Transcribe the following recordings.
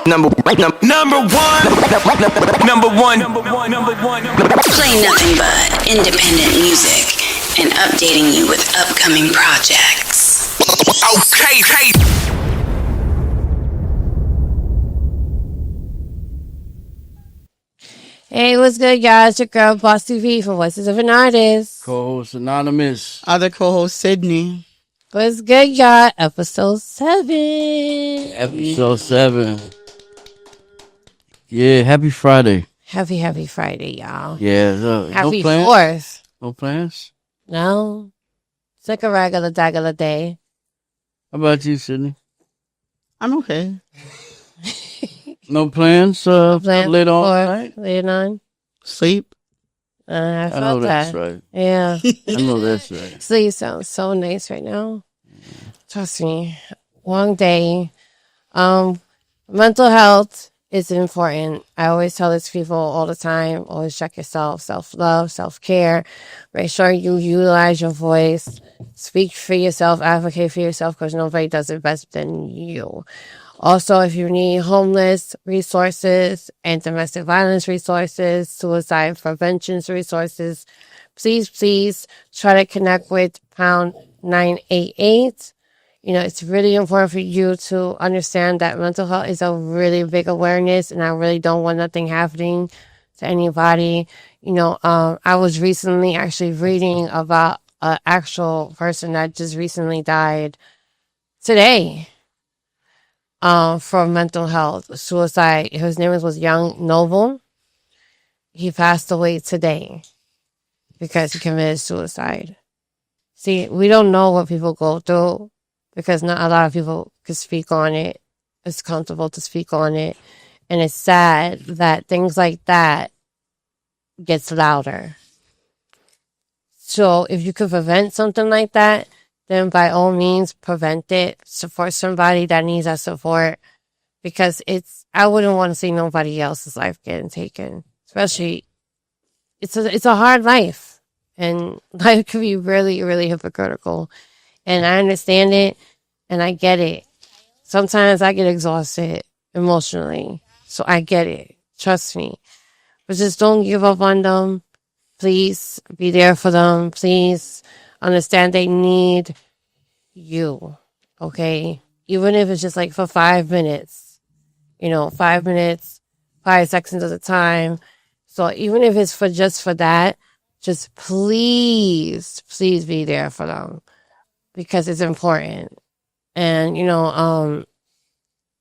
Play nothing but independent music and updating you with upcoming projects. Okay, hey. Hey, what's good, guys? Your girl, Boss TV for Voices of an Artist. Co-host Anonymous. Other co-host Sydney. What's good, y'all? Episode 7. Episode 7. Yeah, happy Friday. Happy Friday, y'all. Yeah, Happy no plans? 4th. No plans? No? It's like a regular day. How about you, Sydney? I'm okay. No plans? Plans Later on for tonight? later on? Sleep. I I know felt that's that. right. Yeah. I know that's right. Sleep sounds so nice right now. Trust me. Long day. Mental health is important. I always tell this to people all the time. Always check yourself. Self-love, self-care. Make sure you utilize your voice. Speak for yourself. Advocate for yourself because nobody does it best than you. Also, if you need homeless resources and domestic violence resources, suicide prevention resources, please try to connect with pound 988. You know, it's really important for you to understand that mental health is a really big awareness, and I really don't want nothing happening to anybody. You know, I was recently actually reading about an actual person that just recently died today. For mental health, suicide. His name was Young Noble. He passed away today because he committed suicide. See, we don't know what people go through because not a lot of people can speak on it. It's comfortable to speak on it. And it's sad that things like that gets louder. So if you could prevent something like that, then by all means prevent it. Support somebody that needs that support, because I wouldn't want to see nobody else's life getting taken. Especially, it's a hard life, and life can be really, really hypocritical. And I understand it, and I get it. Sometimes I get exhausted emotionally, so I get it. Trust me. But just don't give up on them. Please be there for them. Please understand they need you, okay? Even if it's just like for 5 minutes, 5 minutes, 5 seconds at a time. So even if it's for that, just please be there for them because it's important. And,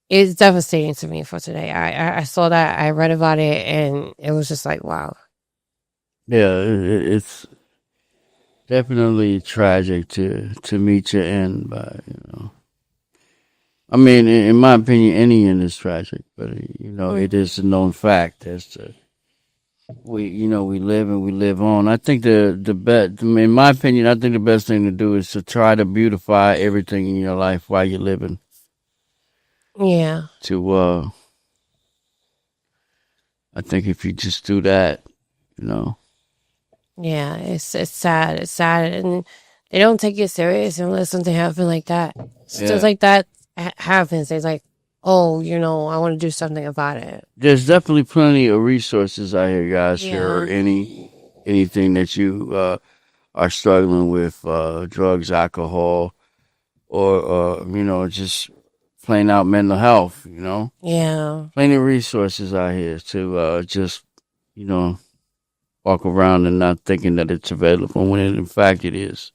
it's devastating to me for today. I saw that, I read about it, and it was just like, wow. Yeah, it's definitely tragic to meet your end by, I mean, in my opinion, any end is tragic, but it is a known fact as to we live and we live on. I think the best, in my opinion, I think the best thing to do is to try to beautify everything in your life while you're living. Yeah. I think if you just do that, Yeah, it's sad. It's sad, and they don't take it serious unless something happens like that. Stuff like that happens. They're like, oh, I want to do something about it. There's definitely plenty of resources out here, guys. For anything that you are struggling with, drugs, alcohol, or just plain out mental health. Yeah, plenty of resources out here to just walk around and not thinking that it's available when in fact it is.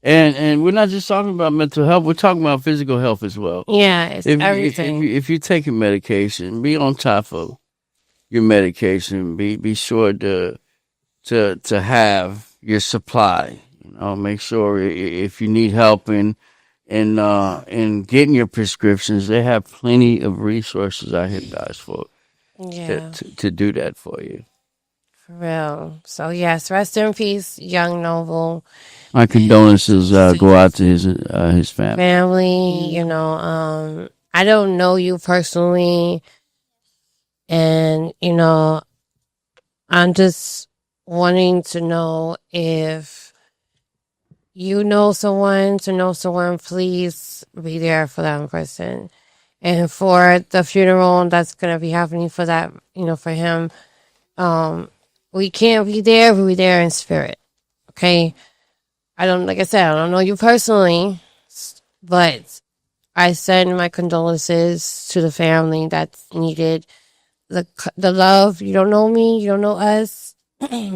And we're not just talking about mental health, we're talking about physical health as well. Yeah, it's everything. If you're taking medication, be on top of your medication. Be sure to have your supply. Make sure if you need help in getting your prescriptions, they have plenty of resources out here, guys, to do that for you. For real. So yes, rest in peace, Young Noble. My condolences go out to his family. I don't know you personally, and I'm just wanting to know if you know someone, please be there for that person. And for the funeral that's going to be happening for that, for him, we can't be there, but we're there in spirit. Okay. Like I said, I don't know you personally, but I send my condolences to the family that's needed. The love, you don't know me, you don't know us.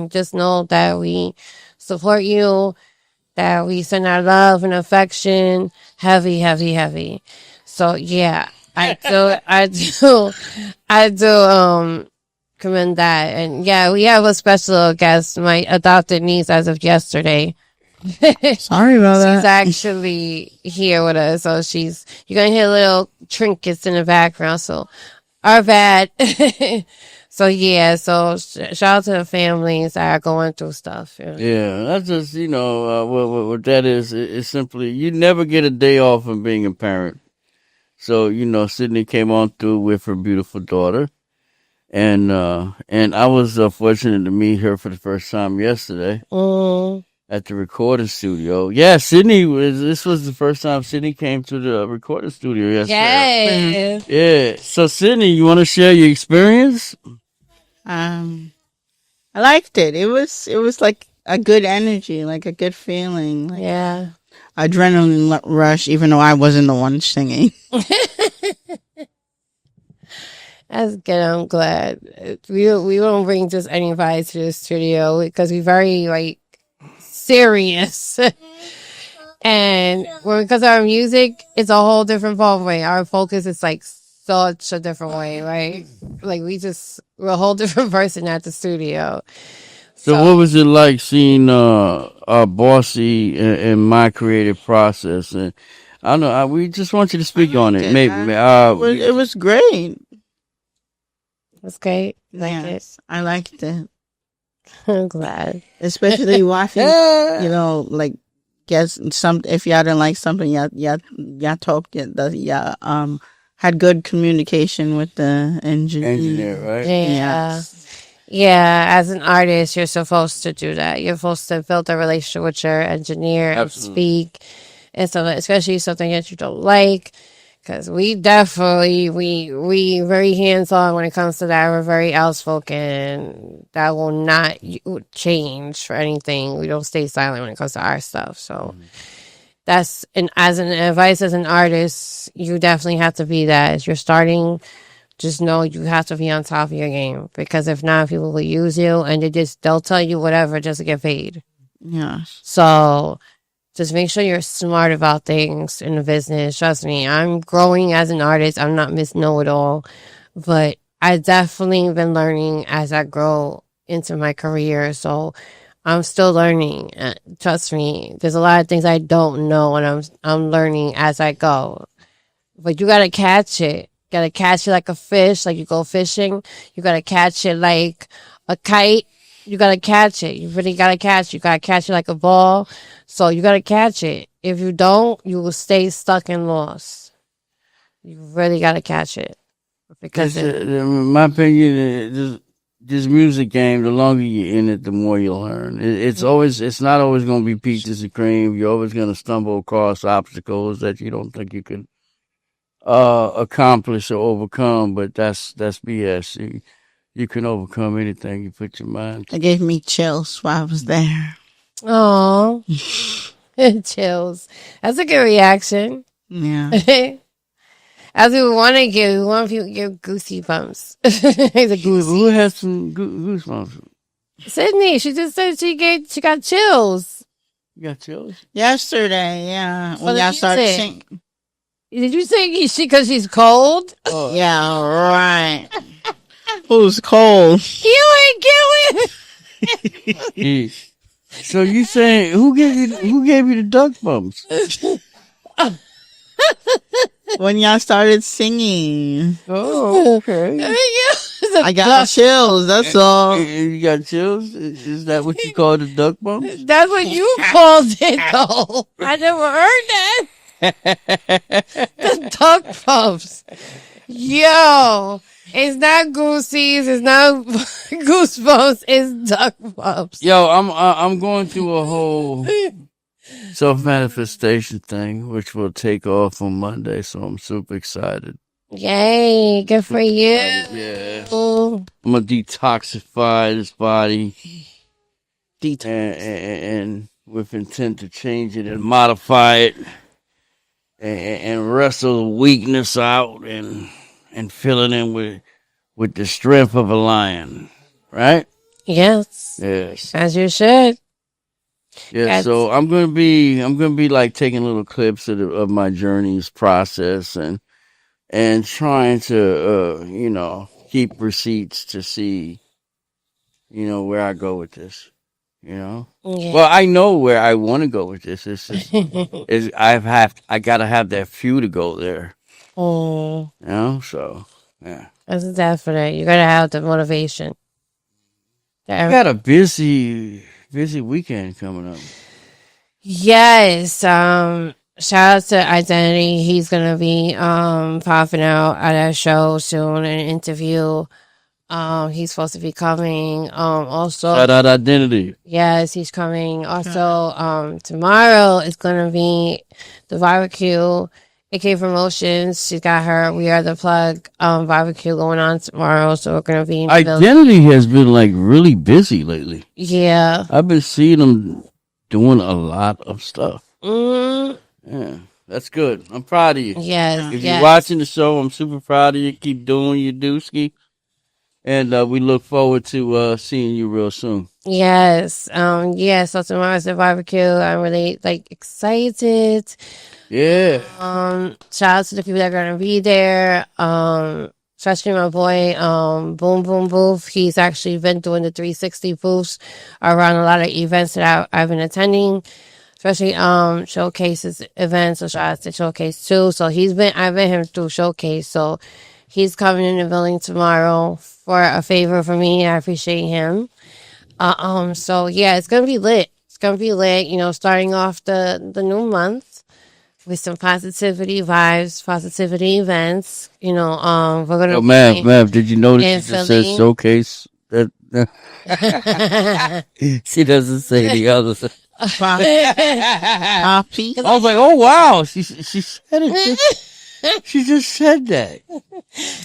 Just know that we support you, that we send our love and affection heavy, heavy, heavy. So yeah, I do commend that. And yeah, we have a special guest, my adopted niece as of yesterday. Sorry about She's that. actually here with us, so you're gonna hear little trinkets in the background. So, our bad. So yeah, shout out to the families that are going through stuff. Yeah, that's just what that is. It's simply you never get a day off from being a parent. So Sydney came on through with her beautiful daughter, and I was fortunate to meet her for the first time yesterday. At the recording studio. Yeah, this was the first time Sydney came to the recording studio yesterday. Yes. Yeah. So Sydney, you want to share your experience? I liked it. It was like a good energy, like a good feeling. Like Yeah. adrenaline rush, even though I wasn't the one singing. That's good. I'm glad. We don't bring just anybody to the studio because we're very serious. And because our music is a whole different way. Our focus is such a different way, right? Like we're a whole different person at the studio. So what was it like seeing Bossy in my creative process? And I don't know. We just want you to speak on it. Maybe It was great. That's great. Yes, I liked it. I'm glad. Especially watching, guess if y'all didn't like something, y'all talked, had good communication with the engineer, right? Yeah. Yeah, as an artist, you're supposed to do that. You're supposed to build a relationship with your engineer and speak. And so, especially something that you don't like. Because we definitely, we very hands-on when it comes to that. We're very outspoken. That will not change for anything. We don't stay silent when it comes to our stuff. So as an advice as an artist, you definitely have to be that. As you're starting, just know you have to be on top of your game. Because if not, people will use you and they'll tell you whatever just to get paid. Yeah. So just make sure you're smart about things in the business. Trust me, I'm growing as an artist. I'm not Miss Know-It-All, but I definitely been learning as I grow into my career. So I'm still learning. Trust me, there's a lot of things I don't know, and I'm learning as I go. But you gotta catch it. You gotta catch it like a fish, like you go fishing. You gotta catch it like a kite. You gotta catch it. You really gotta catch it. You gotta catch it like a ball. So you gotta catch it. If you don't, you will stay stuck and lost. You really gotta catch it. Because in my opinion, this music game, the longer you're in it, the more you learn. It's not always going to be peaches and cream. You're always going to stumble across obstacles that you don't think you can accomplish or overcome. But that's BS. You can overcome anything you put your mind to. It gave me chills while I was there. Oh, chills. That's a good reaction. Yeah. As we want people to give goosey bumps. Who has some goosebumps? Sydney, she just said she got chills. You got chills? Yesterday, yeah. When y'all started singing. Did you say because she's cold? Oh. Yeah, right. Who's cold? You ain't killing. So you saying who gave you the duck bumps? When y'all started singing. Oh, okay. I got chills, that's all. You got chills? Is that what you call the duck bumps? That's what you called it, though. I never heard that. The duck bumps. Yo, it's not goosies, it's not goosebumps, it's duck bumps. Yo, I'm going through a whole self-manifestation thing, which will take off on Monday, so I'm super excited. Yay, good for you. Yeah. I'm gonna detoxify this body. And with intent to change it and modify it and wrestle the weakness out and fill it in with the strength of a lion. Right? Yes, Yes. as you should. Yeah, Yes. so I'm gonna be like taking little clips of my journey's process and trying to keep receipts to see where I go with this. Yeah. Well, I know where I want to go with this. It's just I gotta have that fuel to go there. Oh, So yeah. that's definite. You gotta have the motivation. I got a busy weekend coming up. Yes. Shout out to Identity. He's gonna be popping out at our show soon in an interview. He's supposed to be coming. Also Shout out Identity. yes, he's coming. Also, tomorrow is gonna be the barbecue. AK Promotions. She's got her We Are the Plug barbecue going on tomorrow. So we're gonna be in the building. Identity has been like really busy lately. Yeah. I've been seeing them doing a lot of stuff. Mm, Yeah, that's good. I'm proud of you. yes. If Yes. you're watching the show, I'm super proud of you. Keep doing your dooski. And we look forward to seeing you real soon. Yes. Yeah, so tomorrow's the barbecue. I'm really excited. Yeah. Shout out to the people that are gonna be there. Especially my boy, Boom Boom Booth. He's actually been doing the 360 booths around a lot of events that I've been attending. Especially showcases events, so shout out to Showcase too. So I've been him through Showcase, so he's coming in the building tomorrow for a favor for me. I appreciate him. So yeah, it's gonna be lit. It's gonna be lit, starting off the new month with some positivity vibes, positivity events. We're gonna Mav, did you notice in she just says Philly. showcase? She doesn't say the other. Poppy. I was like, oh wow, she said it. She just said that.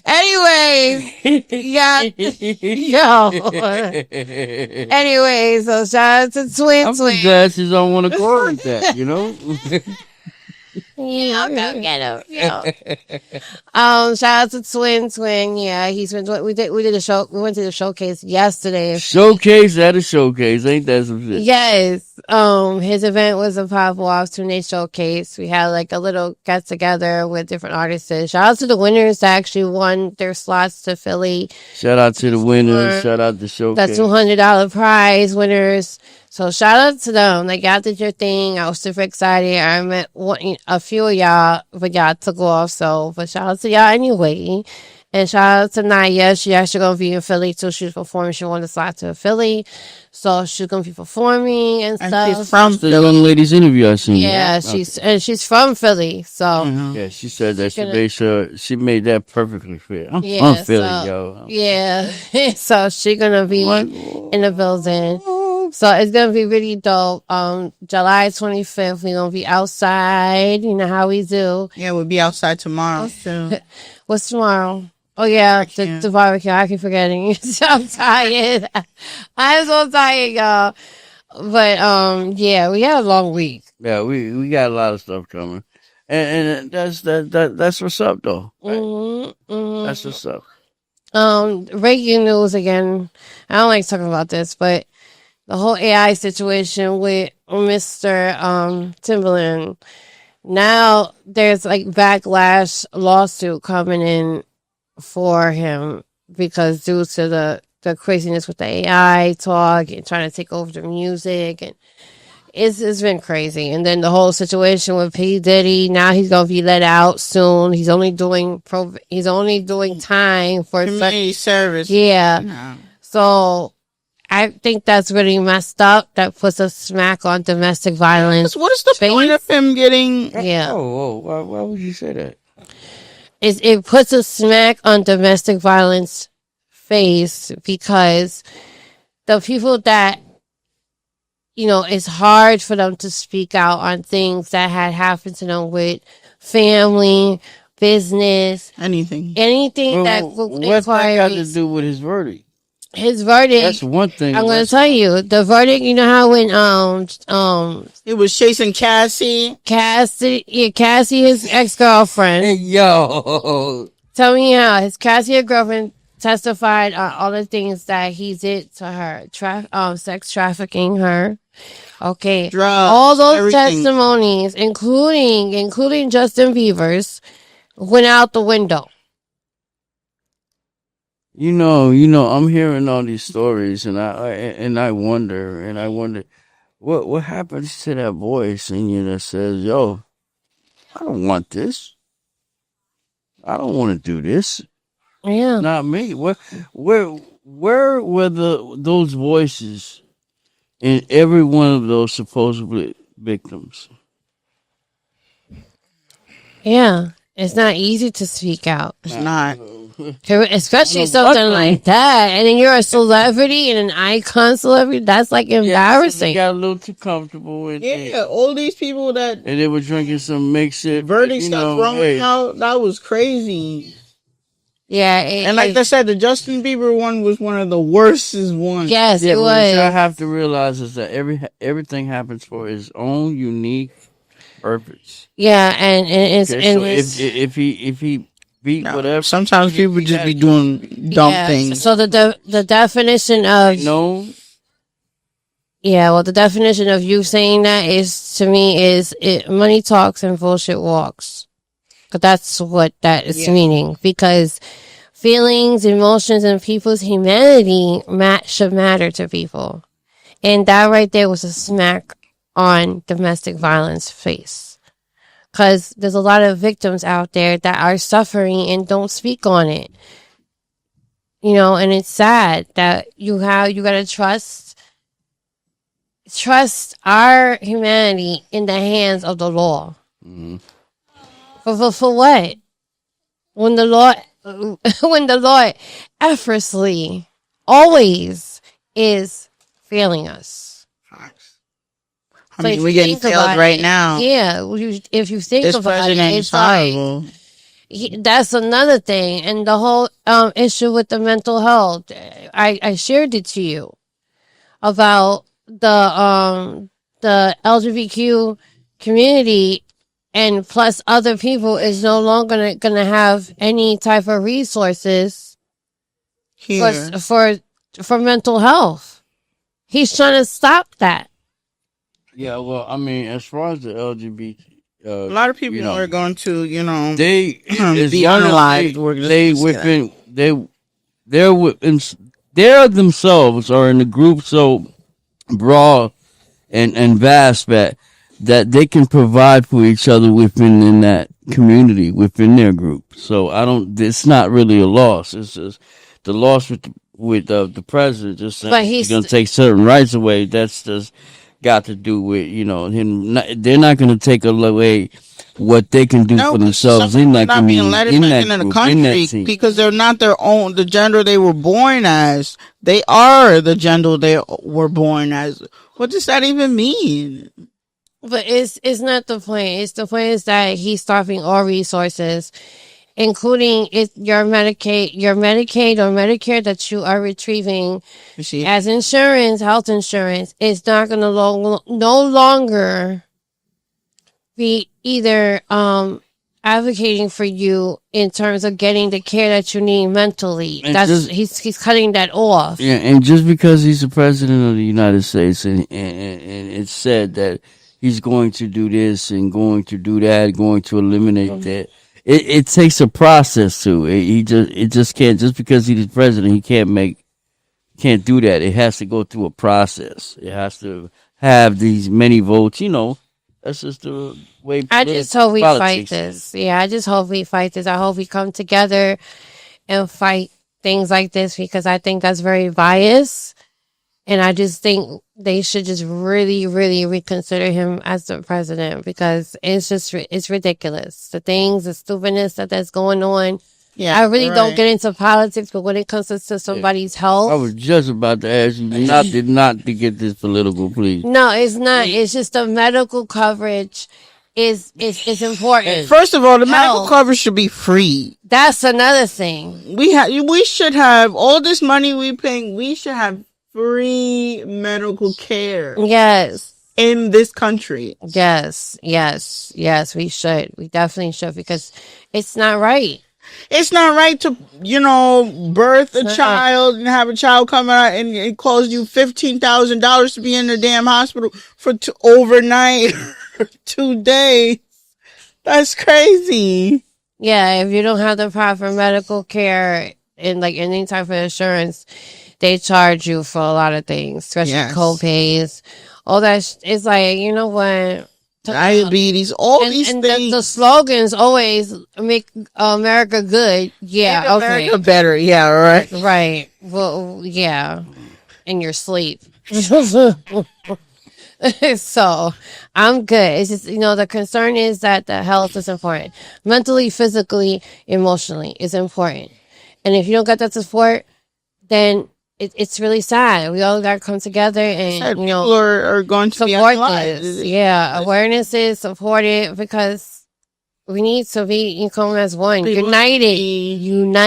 Anyway, yeah, yo. Anyway, so shout out to Twin I'm Twin. just glad she don't want to call it that, Yeah, go get him. Shout out to Twin Twin. Yeah, he's been. We did a show. We went to the showcase yesterday. Showcase at a showcase, ain't that some shit? Yes. His event was a pop off 2-day showcase. We had a little get together with different artists. Shout out to the winners that actually won their slots to Philly. Shout out to the winners. Shout out to The showcase. $200 prize winners. So shout out to them. Y'all did your thing. I was super excited. I met a few of y'all, but y'all took off. But shout out to y'all anyway. And shout out to Naya. She actually gonna be in Philly too. She's performing. She won the slot to Philly, so she's gonna be performing and stuff. She's from The young lady's interview I seen. Yeah, she's from Philly. So Yeah, she said that gonna- she made sure she made that perfectly fair. I'm Yeah, Philly, so- yo. yeah, so she's gonna be in the building. So it's gonna be really dope. July 25th, we're gonna be outside. You know how we do. Yeah, we'll be outside tomorrow too. What's tomorrow? Oh yeah, the barbecue. I keep forgetting. I'm tired. I'm so tired, y'all. But yeah, we had a long week. Yeah, we got a lot of stuff coming, and that's what's up though. Right? Mm-hmm. That's what's up. Breaking news again. I don't like talking about this, but the whole AI situation with Mr. Timberland. Now there's backlash lawsuit coming in for him because due to the craziness with the AI talk and trying to take over the music, and it's been crazy. And then the whole situation with P Diddy, now he's gonna be let out soon. He's only doing time for Community service. yeah. No. So I think that's really messed up. That puts a smack on domestic violence. What is the point of him getting? Yeah. Oh, why would you say that? It puts a smack on domestic violence face because the people that, it's hard for them to speak out on things that had happened to them with family business, anything. anything that what's that got to requires do with his verdict? his verdict. That's one thing. I'm going to tell you the verdict. You know how when He was chasing Cassie. Cassie, his ex-girlfriend. Hey, yo. Tell me how his Cassie girlfriend testified on all the things that he did to her, sex trafficking her. Okay, Drugs, all those everything. testimonies, including Justin Bieber's, went out the window. You know, I'm hearing all these stories, and I wonder, what happens to that voice in you that says, "Yo, I don't want this. I don't want to do this. Yeah, Not me." Where were those voices in every one of those supposedly victims? yeah. It's not easy to speak out, It's not. especially I know something what- like that. And then you're a celebrity and an icon celebrity. That's like Yeah, embarrassing. they got a little too comfortable with it. Yeah, all these people that And they were drinking some mixed shit. verdicts got thrown hey, out, that was crazy. Yeah, And like I said, the Justin Bieber one was one of the worstest ones. yes, Yeah, it but what was. y'all have to realize is that everything happens for its own unique purpose. Yeah, and it's Okay, and so it's if he beat No, whatever, sometimes he- people he just got- be doing dumb yeah, things. So the definition of no, the definition of you saying that is to me is money talks and bullshit walks. 'Cause that's what that is Yeah. meaning, because feelings, emotions, and people's humanity should matter to people, and that right there was a smack on domestic violence face. Because there's a lot of victims out there that are suffering and don't speak on it. You know, and it's sad that you gotta trust our humanity in the hands of the law. Mhm. For what? When the law effortlessly always is failing us. I So mean, if we're you getting think failed about right it, now. Yeah, if you think This about it, president is it's like horrible. that's another thing, and the whole issue with the mental health. I shared it to you about the LGBTQ community, and plus other people is no longer gonna have any type of resources Here. for mental health. He's trying to stop that. yeah. Well, I mean, as far as the LGBT, A lot of people you know, are going to, they as be long as unalived. We're just They gonna say that. they're within, they themselves are in a group so broad and vast that they can provide for each other within that community, within their group. So it's not really a loss. It's just the loss with the president just saying But he's going to take certain rights away. That's just got to do with him. They're not going to take away what they can do No, for but themselves some in people are that not being community, let in back that into the group, in that country team. because they're not the gender they were born as. They are the gender they were born as. What does that even mean? But it's not the point. It's the point is that he's stopping all resources, including your Medicaid or Medicare that you are retrieving You see, as insurance, health insurance. It's not going to no longer be either advocating for you in terms of getting the care that you need mentally. And That's just- he's cutting that off. Yeah, and just because he's the president of the United States, and it's said that he's going to do this and going to do that, going to eliminate that. It takes a process to it. It just can't, just because he's the president, he can't do that. It has to go through a process. It has to have these many votes. That's just the way. I just hope we fight politics this. Yeah, I just hope we fight this. I hope we come together and fight things like this, because I think that's very biased. And I just think they should just really, really reconsider him as the president, because it's ridiculous. The stupidness that's going on. yeah, I really don't right. get into politics, but when it comes to somebody's health, I was just about to ask you did not to get this political, please. no, it's not. It's just the medical coverage is important. First of all, the medical Health. coverage should be free. That's another thing. We should have all this money we paying. We should have free medical care Yes. in this country. Yes. We should. We definitely should, because it's not right. It's not right to, birth a child and have a child come out and it costs you $15,000 to be in the damn hospital for overnight or 2 days. That's crazy. Yeah, if you don't have the proper medical care and like any type of insurance, they charge you for a lot of things, especially co-pays. All that it's like, you know what? Diabetes, all these and things. The slogans always make America good. Yeah, Make okay. America better. Yeah, right. Right. Well, yeah. In your sleep. So I'm good. It's just, the concern is that the health is important. Mentally, physically, emotionally is important. And if you don't get that support, then it's really sad. We all got to come together and, people are going to be support unalive. this. Yeah. Awareness is supported because we need to come as one. United.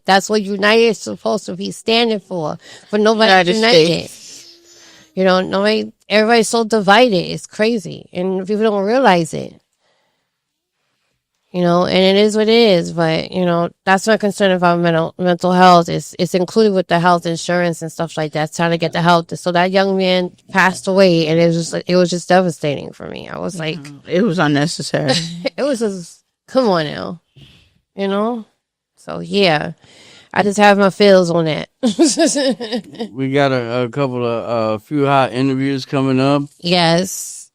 That's what United is supposed to be standing for. But nobody's united. Everybody's so divided. It's crazy. And people don't realize it. And it is what it is. But, that's my concern about mental health. It's included with the health insurance and stuff like that, trying to get the health. So that young man passed away, and it was just devastating for me. I was like, it was unnecessary. It was just, come on now. So, yeah. I just have my feels on that. We got a couple of few hot interviews coming up. Yes.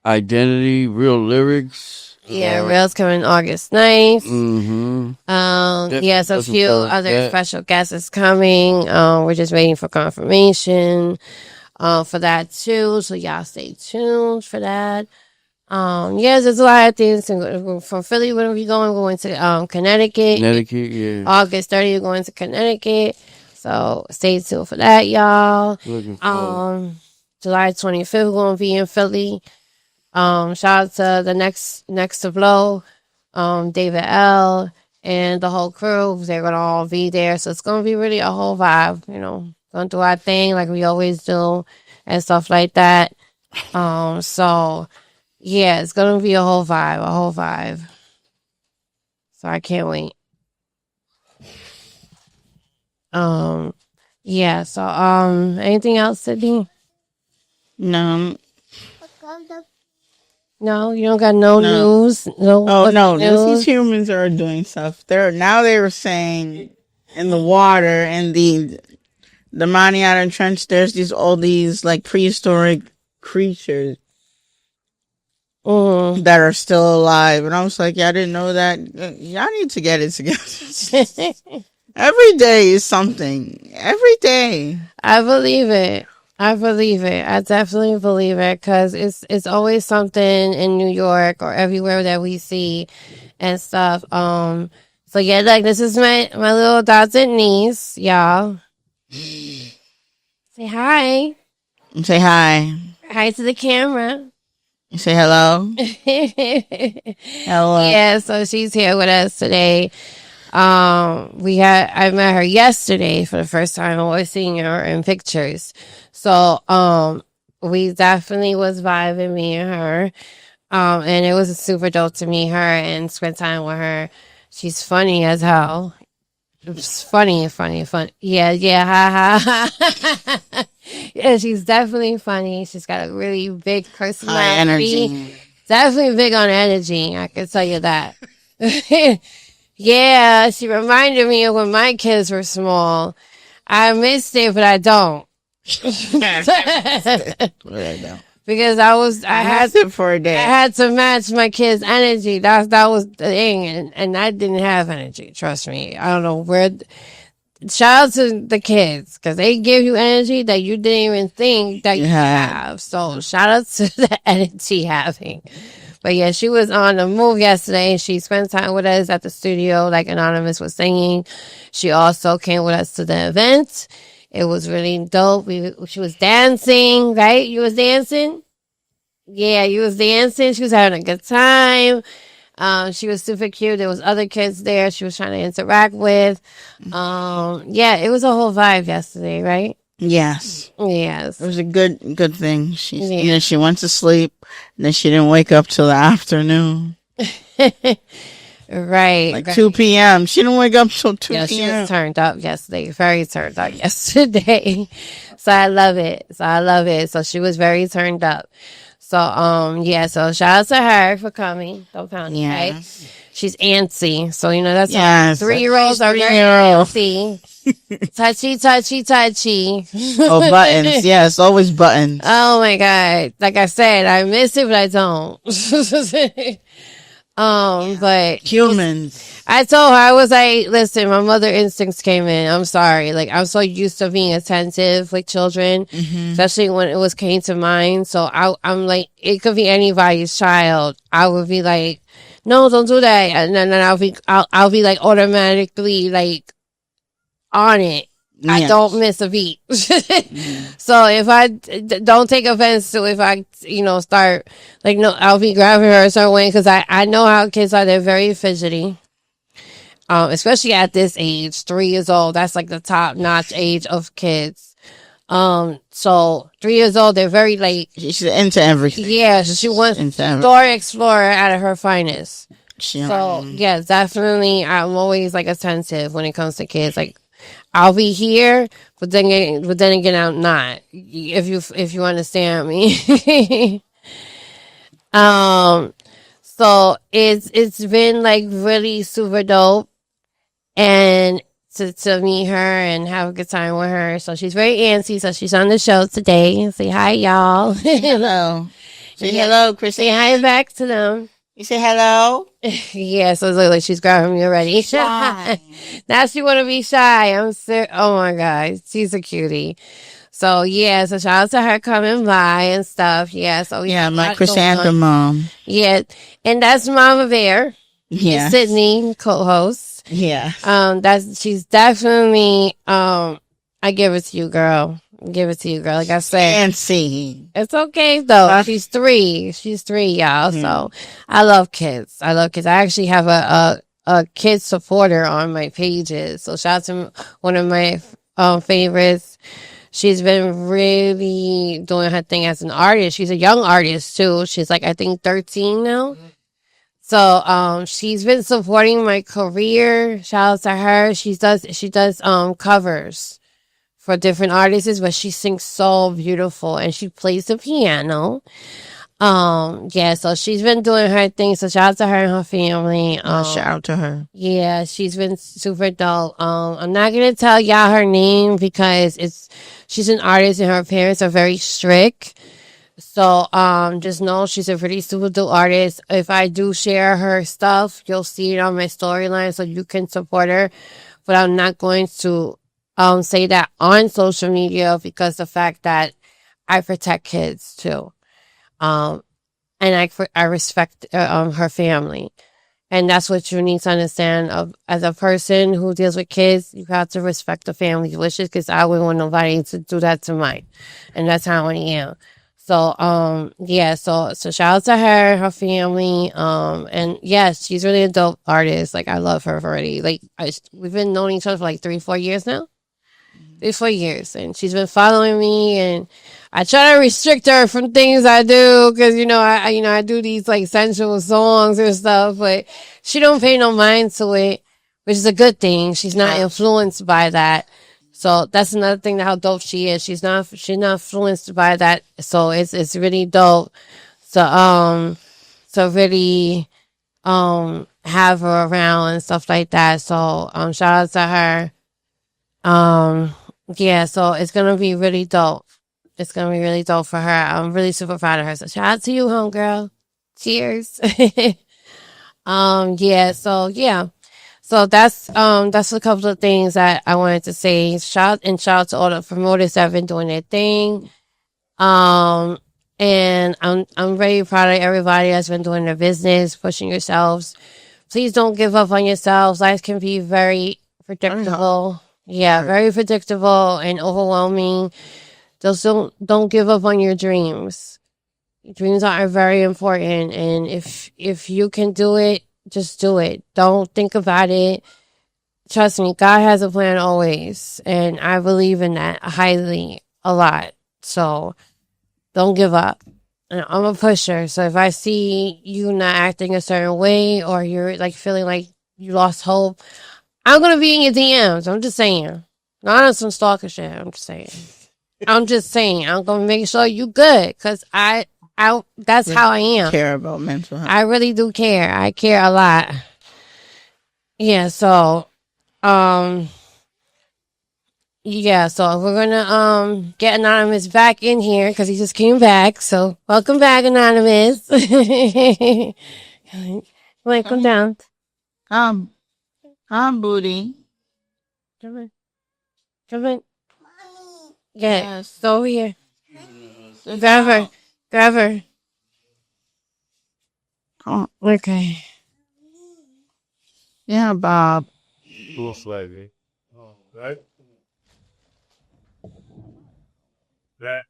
Identity, Real Lyrics. Yeah, Real's coming August 9th. Mm-hmm. Yes, a few other special guests is coming. We're just waiting for confirmation for that too. So y'all stay tuned for that. Yes, there's a lot of things. From Philly, where are we going? We're going to Connecticut. Yeah. August 30th, we're going to Connecticut. So stay tuned for that, y'all. Looking forward. July 25th, we're going to be in Philly. Shout out to the next to blow, David L. and the whole crew. They're going to all be there. So it's going to be really a whole vibe, going to do our thing like we always do and stuff like that. So yeah, it's going to be a whole vibe. So I can't wait. Yeah, so, anything else, Sydney? No. No, you don't got no news. No. These humans are doing stuff. They were saying in the water and the Mariana Trench, there's all these like prehistoric creatures that are still alive. And I was like, I didn't know that. Y'all need to get it together. Every day is something. Every day. I believe it. I definitely believe it, because it's always something in New York or everywhere that we see and stuff. So yeah, like this is my little adopted niece, y'all. Say hi. Say hi. Hi to the camera. Say hello. Hello. Yeah, so she's here with us today. I met her yesterday for the first time. I was seeing her in pictures. So, we definitely was vibing, me and her. And it was super dope to meet her and spend time with her. She's funny as hell. It's funny. Yeah, ha. Yeah, she's definitely funny. She's got a really big personality. High energy. Definitely big on energy. I can tell you that. Yeah, she reminded me of when my kids were small. I missed it, but I don't. Because I had it for a day. I had to match my kids' energy. That was the thing, and I didn't have energy. Trust me. I don't know where. Shout out to the kids, because they give you energy that you didn't even think that you have. So shout out to the energy having. But yeah, she was on the move yesterday, and she spent time with us at the studio, like Anonymous was saying. She also came with us to the event. It was really dope. She was dancing, right? You was dancing? Yeah, you was dancing. She was having a good time. She was super cute. There was other kids there. She was trying to interact with. Yeah, it was a whole vibe yesterday, right? Yes. Yes. It was a good thing. And Yeah. then she went to sleep, and then she didn't wake up till the afternoon. Right. Like right. 2 p.m. She didn't wake up till 2 Yeah, she p.m. was turned up yesterday. Very turned up yesterday. So I love it. So she was very turned up. So yeah, so shout out to her for coming. Don't pound it, Yeah. right? She's antsy. So you know that's Yes. 3-year-olds are very 3-year-old. antsy. touchy. Oh, buttons. Yes, always buttons. Oh my god. Like I said, I miss it, but I don't. But Humans. I told her, I was like, listen, my mother instincts came in. I'm sorry. Like, I'm so used to being attentive with children, especially when it came to mine. So I'm like, it could be anybody's child. I would be like, no, don't do that. And then I'll be like automatically like on it. I Yes. don't miss a beat. So if I don't take offense to if I, start like, no, I'll be grabbing her a certain way because I know how kids are. They're very fidgety. Especially at this age, 3 years old. That's like the top notch age of kids. So 3 years old, they're very like, She's into everything. yeah, she wants Into everything. Dora Explorer at her finest. She, So yeah, definitely. I'm always like attentive when it comes to kids. Like, I'll be here, but then again, I'm not. If you understand me. So it's been like really super dope, and to meet her and have a good time with her. So she's very antsy. So she's on the show today. Say hi, y'all. hello. Say Yeah. hello, Say Chrissy. hi back to them. You say hello? Yeah, so it's like she's grabbing me already. Shy. Now she want to be shy. Oh my God. She's a cutie. So yeah, so shout out to her coming by and stuff. Yeah, so Yeah, my lots going chrysanthem on. mom. Yeah, and that's Mama Bear, Yeah. Sydney, co-host. Yeah. She's definitely, I give it to you, girl. Give it to you, girl. Like I said, Fancy. it's okay though. She's 3. She's 3, y'all. So I love kids. I actually have a kid supporter on my pages. So shout out to one of my favorites. She's been really doing her thing as an artist. She's a young artist too. She's like, I think 13 now. So she's been supporting my career. Shout out to her. She does covers for different artists, but she sings so beautiful and she plays the piano. Yeah, so she's been doing her thing. So shout out to her and her family. Shout out to her. Yeah, she's been super dope. I'm not gonna tell y'all her name because she's an artist and her parents are very strict. So just know she's a pretty super dope artist. If I do share her stuff, you'll see it on my storyline so you can support her. But I'm not going to say that on social media because the fact that I protect kids too. And I respect her family. And that's what you need to understand. As a person who deals with kids, you have to respect the family's wishes because I wouldn't want nobody to do that to mine. And that's how I am. So, yeah, so shout out to her family. And yes, she's really a dope artist. Like, I love her already. Like, we've been knowing each other for like 3-4 years now. 3-4 years. And she's been following me and I try to restrict her from things I do because, I do these like sensual songs and stuff, but she don't pay no mind to it, which is a good thing. She's not influenced by that. So that's another thing that how dope she is. She's not influenced by that. So it's really dope. So really, have her around and stuff like that. So, shout out to her. Yeah, so it's gonna be really dope. It's gonna be really dope for her. I'm really super proud of her. So shout out to you, homegirl. Cheers. Yeah, so that's a couple of things that I wanted to say. Shout out to all the promoters that have been doing their thing. And I'm very proud of everybody that's been doing their business, pushing yourselves. Please don't give up on yourselves. Life can be very predictable. Yeah, very predictable and overwhelming. Just don't give up on your dreams. Dreams are very important, and if you can do it, just do it. Don't think about it. Trust me, God has a plan always, and I believe in that highly a lot. So don't give up. And I'm a pusher, so if I see you not acting a certain way or you're like feeling like you lost hope, I'm gonna be in your DMs. I'm just saying, not on some stalker shit. I'm just saying. I'm gonna make sure you good because I that's how I am. Care about mental health. I really do care. I care a lot. Yeah. So, yeah. So we're gonna get Anonymous back in here because he just came back. So welcome back, Anonymous. Welcome down. I'm booty. Come on. Yeah. Yes. Go over here. Grab her. Oh, Okay. yeah, Bob. Cool swag, right? That.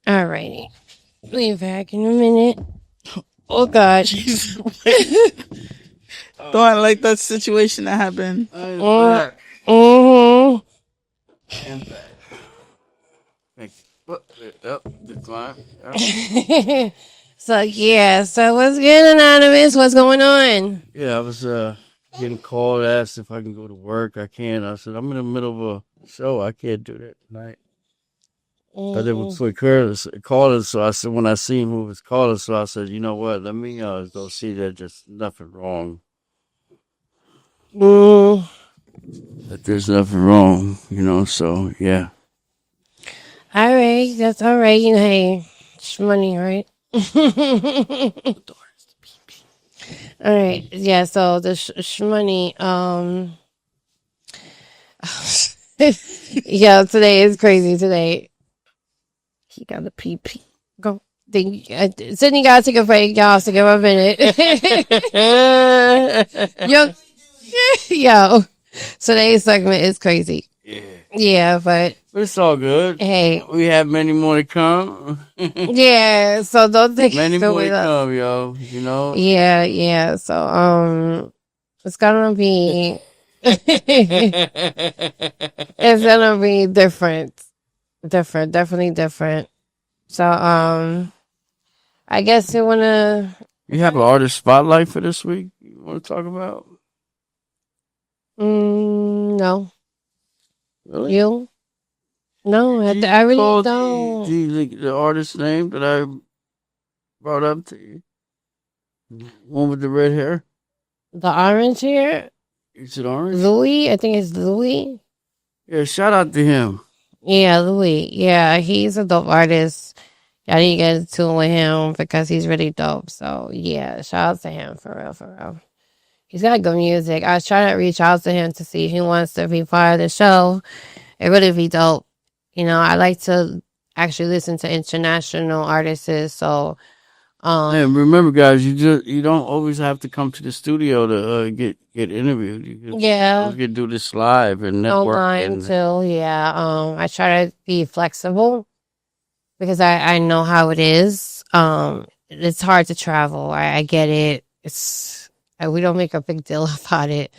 Alrighty. We'll be back in a minute. Oh God. Don't I like that situation that happened? Mm-hmm. And back. Decline. So what's good, Anonymous? What's going on? Yeah, I was getting called, asked if I can go to work. I can't. I said I'm in the middle of a show. I can't do that tonight. But it was for calling, so I said when I seen who was calling, so I said, you know what? Let me go see that there's nothing wrong. That there's nothing wrong, So yeah. All right, that's all right. Hey, it's money, right? All right, yeah. So the money, yeah. Today is crazy. Today, He got a PP. go. Sydney gotta take a break, y'all. So give her a minute. yo. Today's segment is crazy. Yeah, but it's all good. Hey, we have many more to come. Yeah, so don't take many it more to come, yo. Yeah. So it's gonna be it's gonna be different, definitely different. So I guess you wanna. You have an artist spotlight for this week. You want to talk about? No. Really? You? No, I really don't. The artist name that I brought up to you. One with the red hair. The orange hair? Is it orange? Louis? I think it's Louis. Yeah, shout out to him. Yeah, Louis. Yeah, he's a dope artist. I need to get in tune with him because he's really dope. So, yeah, shout out to him for real. He's got good music. I was trying to reach out to him to see if he wants to be part of the show. It really be dope. I like to actually listen to international artists. So, and remember, guys, you don't always have to come to the studio to get interviewed. You can do this live and network. Online too. Yeah. I try to be flexible because I know how it is. It's hard to travel. I get it. We don't make a big deal about it.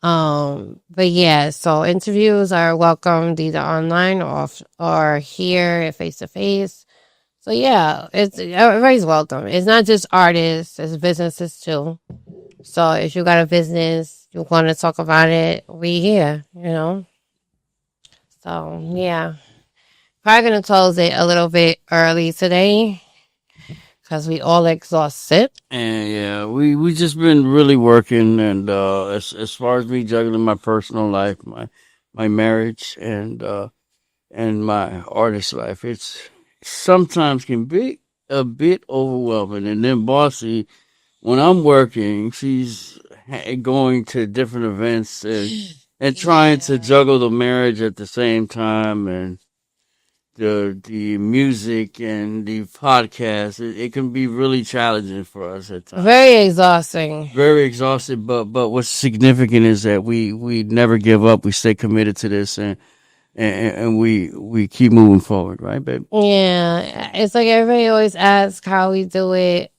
But yeah, so interviews are welcomed either online or here face to face. So yeah, everybody's welcome. It's not just artists, it's businesses too. So if you got a business, you want to talk about it, we here, So yeah, probably gonna close it a little bit early today because we all exhausted. And yeah, we just been really working, and as far as me juggling my personal life, my marriage, and my artist life, it's sometimes can be a bit overwhelming. And then Bossy, when I'm working, she's going to different events and trying to juggle the marriage at the same time, and the music and the podcast. It can be really challenging for us at times. Very exhausting. Very exhausted, but what's significant is that we never give up. We stay committed to this, and and we keep moving forward, right, babe? Yeah, it's like everybody always asks how we do it.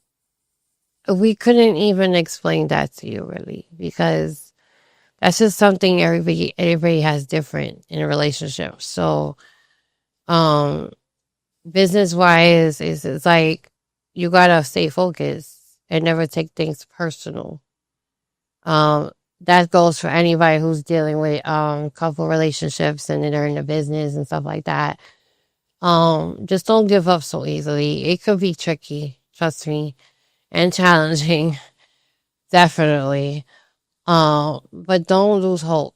We couldn't even explain that to you really, because that's just something everybody has different in a relationship. So, business wise, it's like you gotta stay focused and never take things personal. That goes for anybody who's dealing with couple relationships and they're in the business and stuff like that. Just don't give up so easily. It could be tricky, trust me, and challenging, definitely. But don't lose hope.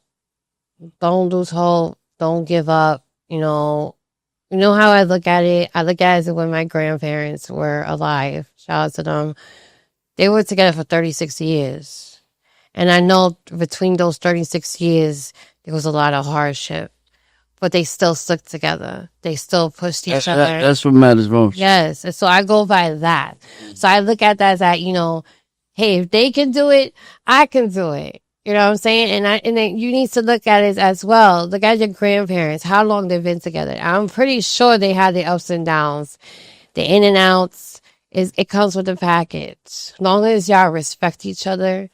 Don't lose hope. Don't give up. You know how I look at it? I look at it as when my grandparents were alive. Shout out to them. They were together for 36 years. And I know between those 36 years, there was a lot of hardship. But they still stuck together. They still pushed each other. That's what matters most. Yes. And so I go by that. So I look at that as that, hey, if they can do it, I can do it. You know what I'm saying? And then you need to look at it as well. Look at your grandparents, how long they've been together. I'm pretty sure they had the ups and downs, the in and outs. It comes with the package. As long as y'all respect each other,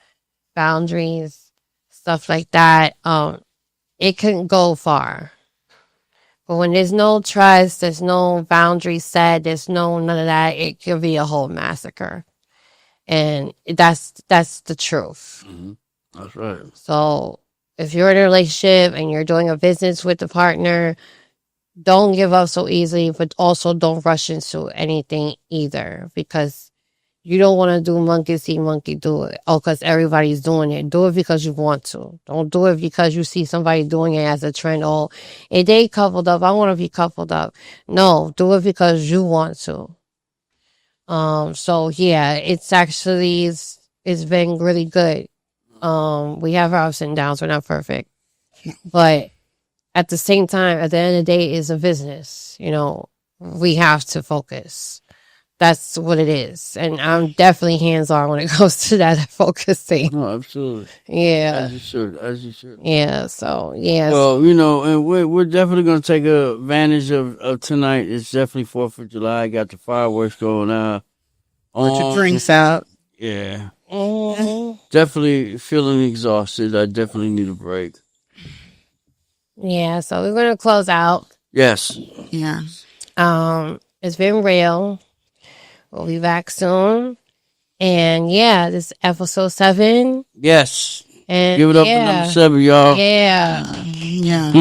boundaries, stuff like that, it can go far. But when there's no trust, there's no boundaries set, there's none of that, it could be a whole massacre. And that's the truth. Mm-hmm. That's right. So if you're in a relationship and you're doing a business with the partner, don't give up so easily, but also don't rush into anything either, because you don't want to do monkey see, monkey do it. Oh, because everybody's doing it. Do it because you want to. Don't do it because you see somebody doing it as a trend. Oh, if they coupled up, I want to be coupled up. No, do it because you want to. So yeah, it's been really good. We have our ups and downs. We're not perfect, but at the same time, at the end of the day, it's a business. We have to focus. That's what it is. And I'm definitely hands-on when it comes to that focusing. No, absolutely. Yeah. As you should. Yeah, so, yeah. Well, and we're definitely going to take advantage of tonight. It's definitely 4th of July. Got the fireworks going out. Put your drinks out. Yeah. Mm-hmm. Definitely feeling exhausted. I definitely need a break. Yeah, so we're going to close out. Yes. Yeah. It's been real. We'll be back soon. And yeah, this is episode 7. Yes. And give it up for number 7, y'all. Yeah. Yeah.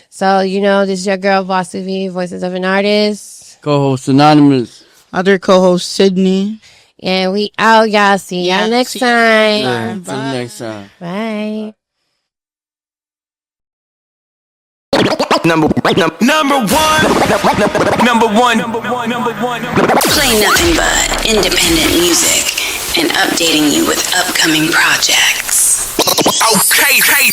So, this is your girl, Bossy V, Voices of an Artist. Co-host Anonymous. Other co-host Sydney. And we out, y'all. See y'all next time. Yeah, until next time. Bye. Number one. Play nothing but independent music and updating you with upcoming projects. Okay.